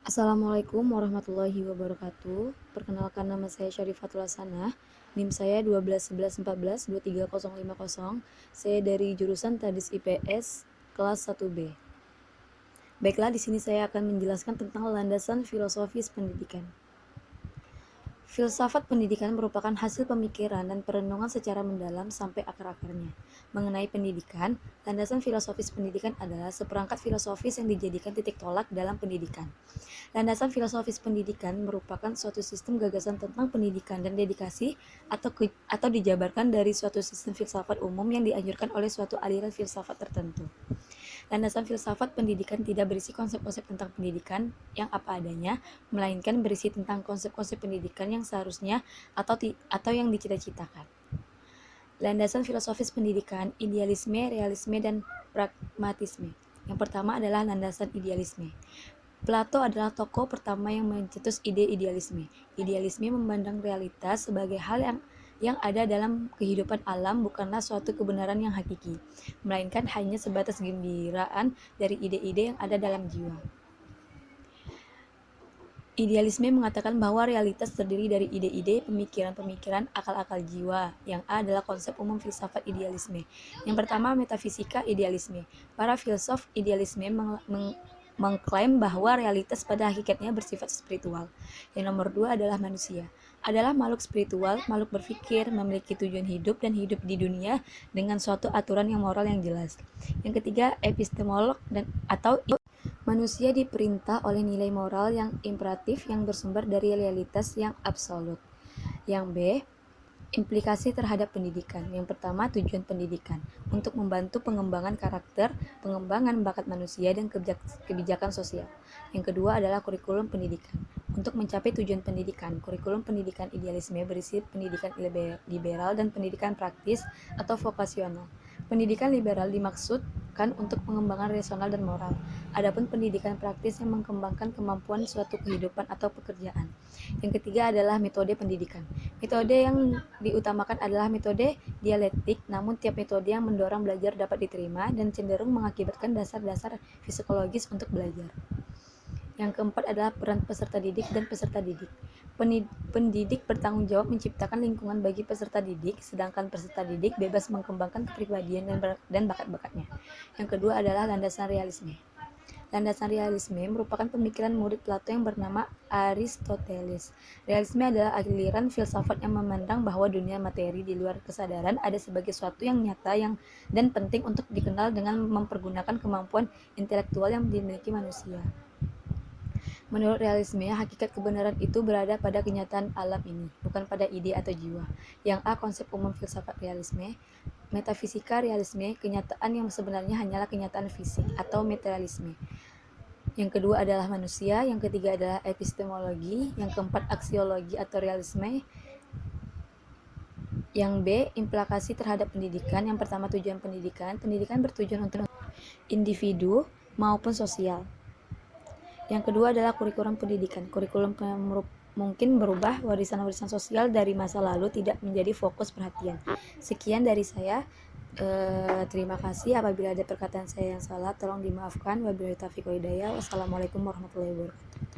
Assalamualaikum warahmatullahi wabarakatuh. Perkenalkan, nama saya Syarifatul Hasanah. NIM saya 121114-23050. Saya dari jurusan Tadis IPS kelas 1B. Baiklah, di sini saya akan menjelaskan tentang landasan filosofis pendidikan. Filsafat pendidikan merupakan hasil pemikiran dan perenungan secara mendalam sampai akar-akarnya. Mengenai pendidikan, landasan filosofis pendidikan adalah seperangkat filosofis yang dijadikan titik tolak dalam pendidikan. Landasan filosofis pendidikan merupakan suatu sistem gagasan tentang pendidikan dan dedikasi atau dijabarkan dari suatu sistem filsafat umum yang dianjurkan oleh suatu aliran filsafat tertentu. Landasan filsafat pendidikan tidak berisi konsep-konsep tentang pendidikan yang apa adanya, melainkan berisi tentang konsep-konsep pendidikan yang seharusnya atau yang dicita-citakan. Landasan filosofis pendidikan, idealisme, realisme, dan pragmatisme. Yang pertama adalah landasan idealisme. Plato adalah tokoh pertama yang mencetus ide idealisme. Idealisme memandang realitas sebagai hal yang ada dalam kehidupan alam, bukanlah suatu kebenaran yang hakiki, melainkan hanya sebatas gembiraan dari ide-ide yang ada dalam jiwa. Idealisme mengatakan bahwa realitas terdiri dari ide-ide, pemikiran-pemikiran, akal-akal jiwa. Yang A adalah konsep umum filsafat idealisme. Yang pertama, metafisika idealisme. Para filsuf idealisme mengklaim bahwa realitas pada hakikatnya bersifat spiritual. Yang nomor dua adalah manusia. Adalah makhluk spiritual, makhluk berpikir, memiliki tujuan hidup dan hidup di dunia dengan suatu aturan yang moral yang jelas. Yang ketiga, epistemolog atau manusia diperintah oleh nilai moral yang imperatif yang bersumber dari realitas yang absolut. Yang B, implikasi terhadap pendidikan. Yang pertama, tujuan pendidikan untuk membantu pengembangan karakter, pengembangan bakat manusia, dan kebijakan sosial. Yang kedua adalah kurikulum pendidikan. Untuk mencapai tujuan pendidikan, kurikulum pendidikan idealisme berisi pendidikan liberal dan pendidikan praktis atau vokasional. Pendidikan liberal dimaksudkan untuk pengembangan rasional dan moral. Adapun pendidikan praktis yang mengembangkan kemampuan suatu kehidupan atau pekerjaan. Yang ketiga adalah metode pendidikan. Metode yang diutamakan adalah metode dialektik, namun tiap metode yang mendorong belajar dapat diterima dan cenderung mengakibatkan dasar-dasar psikologis untuk belajar. Yang keempat adalah peran peserta didik dan peserta didik. Pendidik bertanggung jawab menciptakan lingkungan bagi peserta didik, sedangkan peserta didik bebas mengembangkan kepribadian dan bakat-bakatnya. Yang kedua adalah landasan realisme. Landasan realisme merupakan pemikiran murid Plato yang bernama Aristoteles. Realisme adalah aliran filsafat yang memandang bahwa dunia materi di luar kesadaran ada sebagai suatu yang nyata dan penting untuk dikenal dengan mempergunakan kemampuan intelektual yang dimiliki manusia. Menurut realisme, hakikat kebenaran itu berada pada kenyataan alam ini, bukan pada ide atau jiwa. Yang A, konsep umum filsafat realisme. Metafisika realisme, kenyataan yang sebenarnya hanyalah kenyataan fisik atau materialisme. Yang kedua adalah manusia, yang ketiga adalah epistemologi, yang keempat aksiologi atau realisme. Yang B, implikasi terhadap pendidikan. Yang pertama, tujuan pendidikan. Pendidikan bertujuan untuk individu maupun sosial. Yang kedua adalah kurikulum pendidikan. Kurikulum mungkin berubah, warisan-warisan sosial dari masa lalu tidak menjadi fokus perhatian. Sekian dari saya. Terima kasih. Apabila ada perkataan saya yang salah, tolong dimaafkan. Wabillahi taufiq wal hidayah. Wassalamualaikum warahmatullahi wabarakatuh.